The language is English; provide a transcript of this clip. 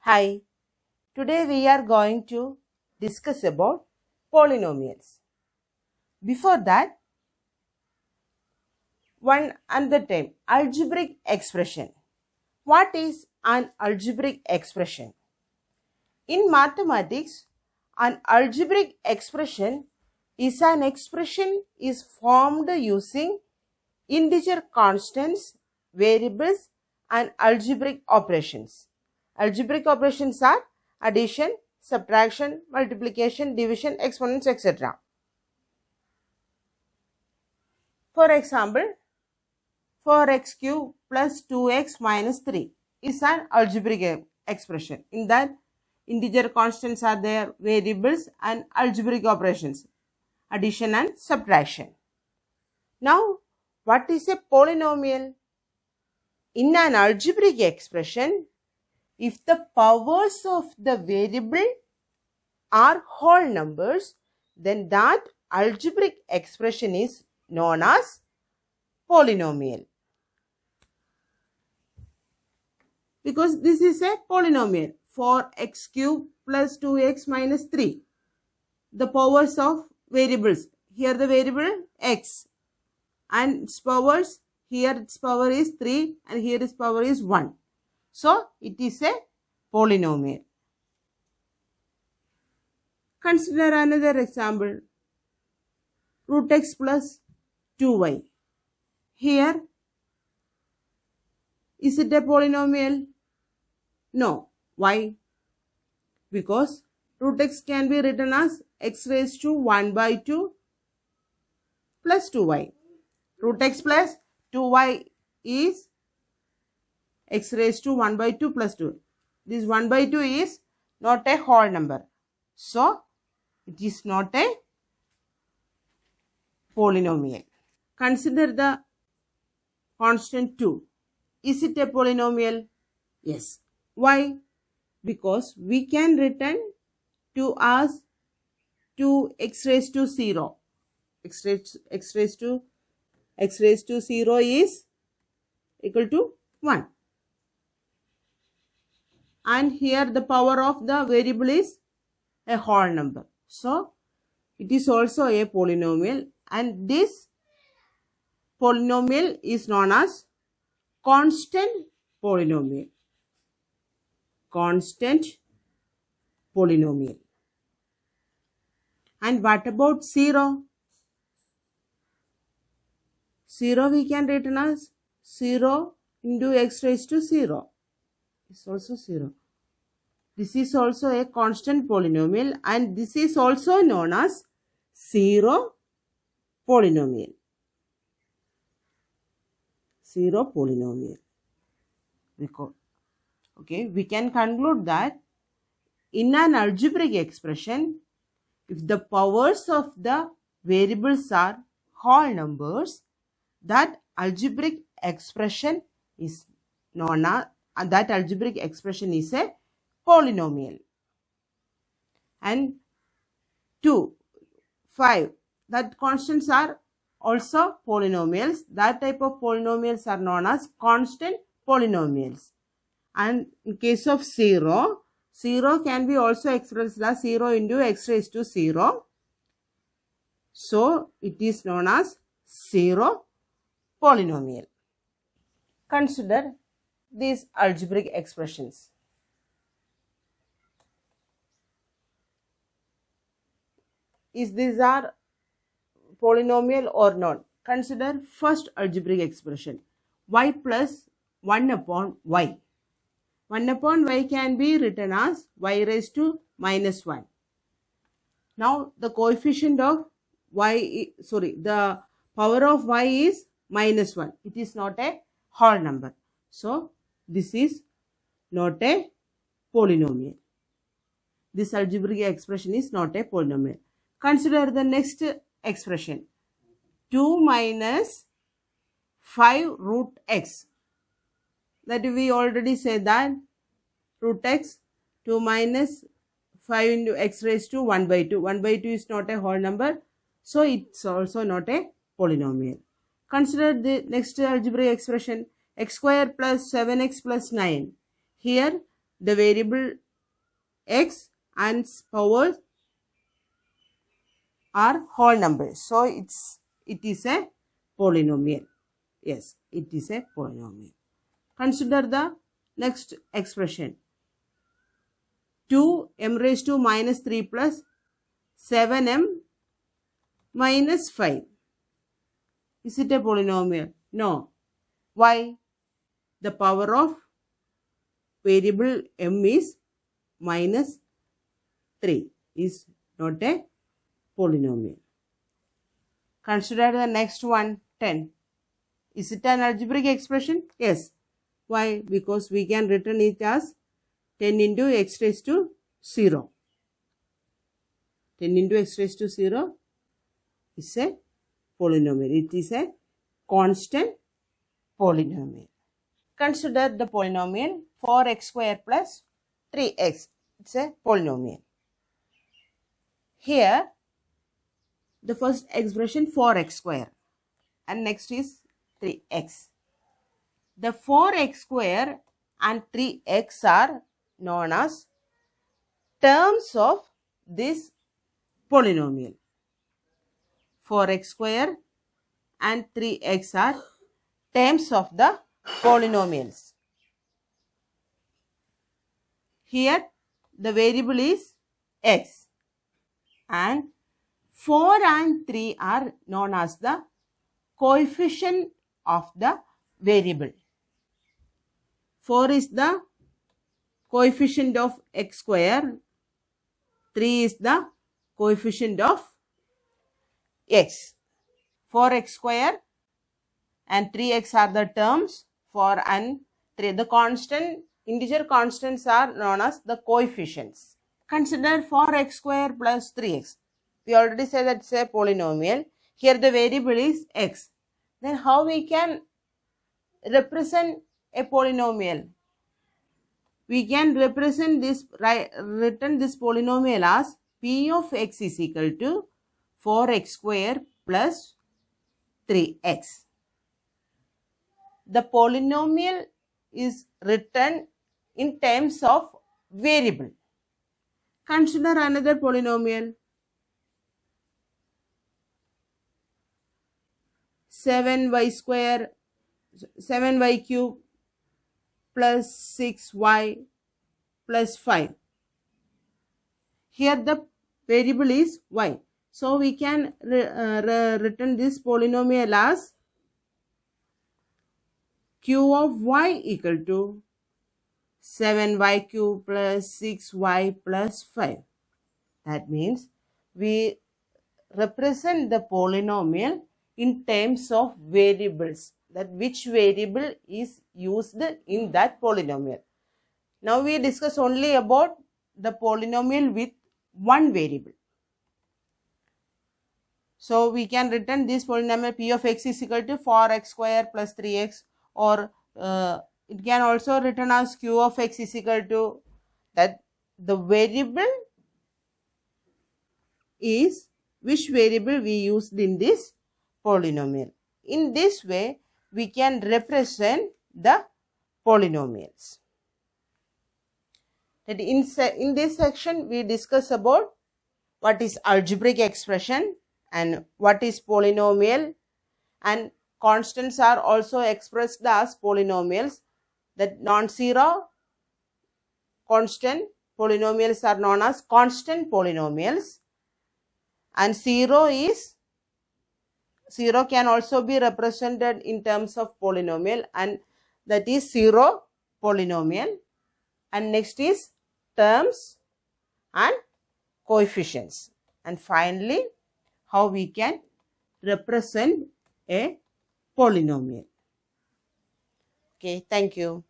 Hi, today we are going to discuss about polynomials. Before that, one another term, algebraic expression. What is an algebraic expression? In mathematics, an algebraic expression is an expression is formed using integer constants, variables and algebraic operations. Algebraic operations are addition, subtraction, multiplication, division, exponents, etc. For example, 4x cube plus 2x minus 3 is an algebraic expression. In that, integer constants are there, variables and algebraic operations, addition and subtraction. Now, what is a polynomial? In an algebraic expression, if the powers of the variable are whole numbers, then that algebraic expression is known as polynomial. Because this is a polynomial, 4x cube plus 2x minus 3. The powers of variables, here the variable x and its powers, here its power is 3 and here its power is 1. So, it is a polynomial. Consider another example, root x plus 2y. Here, is it a polynomial? No. Why? Because root x can be written as x raised to 1 by 2 plus 2y. Root x plus 2y is x raised to 1 by 2 plus 2. This 1 by 2 is not a whole number. So, it is not a polynomial. Consider the constant 2. Is it a polynomial? Yes. Why? Because we can return 2 as 2x raised to 0. X raised to 0 is equal to 1. And here the power of the variable is a whole number. So, it is also a polynomial, and this polynomial is known as constant polynomial. Constant polynomial. And what about 0? 0 we can written as 0 into x raised to 0. It's also 0. This is also a constant polynomial, and this is also known as 0 polynomial. 0 polynomial. Okay, we can conclude that in an algebraic expression, if the powers of the variables are whole numbers, that algebraic expression is known as a polynomial. And 2, 5, that constants are also polynomials. That type of polynomials are known as constant polynomials. And in case of 0, 0 can be also expressed as 0 into x raised to 0. So, it is known as 0 polynomial. Consider these algebraic expressions. Is these are polynomial or not? Consider first algebraic expression, y plus 1 upon y. 1 upon y can be written as y raised to minus 1. Now, the coefficient of y, the power of y is minus 1. It is not a whole number. So, this is not a polynomial. This algebraic expression is not a polynomial. Consider the next expression, 2 minus 5 root x. That we already said that root x, 2 minus 5 into x raised to 1 by 2. 1 by 2 is not a whole number. So, it's also not a polynomial. Consider the next algebraic expression, x square plus 7x plus 9. Here, the variable x and powers are whole numbers. So it is a polynomial. Yes, it is a polynomial. Consider the next expression. 2m raised to minus 3 plus 7m minus 5. Is it a polynomial? No. Why? The power of variable m is minus 3. Is not a polynomial. Consider the next one, 10. Is it an algebraic expression? Yes. Why? Because we can written it as 10 into x raised to 0. 10 into x raised to 0 is a polynomial. It is a constant polynomial. Consider the polynomial 4x square plus 3x. It's a polynomial. Here, the first expression 4x square and next is 3x. The 4x square and 3x are known as terms of this polynomial. 4x square and 3x are terms of the polynomials. Here the variable is x and 4 and 3 are known as the coefficient of the variable. 4 is the coefficient of x square, 3 is the coefficient of x. 4x square and 3x are the terms, 4 and 3. The constant, integer constants are known as the coefficients. Consider 4x square plus 3x. We already said that it's a polynomial. Here the variable is x. Then how we can represent a polynomial? We can represent this, written this polynomial as p of x is equal to 4x square plus 3x. The polynomial is written in terms of variable. Consider another polynomial. 7y square, 7y cube plus 6y plus 5. Here the variable is y. So we can written this polynomial as q of y equal to 7y cube plus 6y plus 5. That means we represent the polynomial in terms of variables, that which variable is used in that polynomial. Now we discuss only about the polynomial with one variable. So we can written this polynomial p of x is equal to 4x square plus 3x, or it can also written as q of x is equal to, that the variable is which variable we used in this polynomial. In this way, we can represent the polynomials. That in this section, we discuss about what is algebraic expression and what is polynomial, and constants are also expressed as polynomials. That non-zero constant polynomials are known as constant polynomials, and zero can also be represented in terms of polynomial, and that is zero polynomial. And next is terms and coefficients, and finally how we can represent a polynomial. Okay, thank you.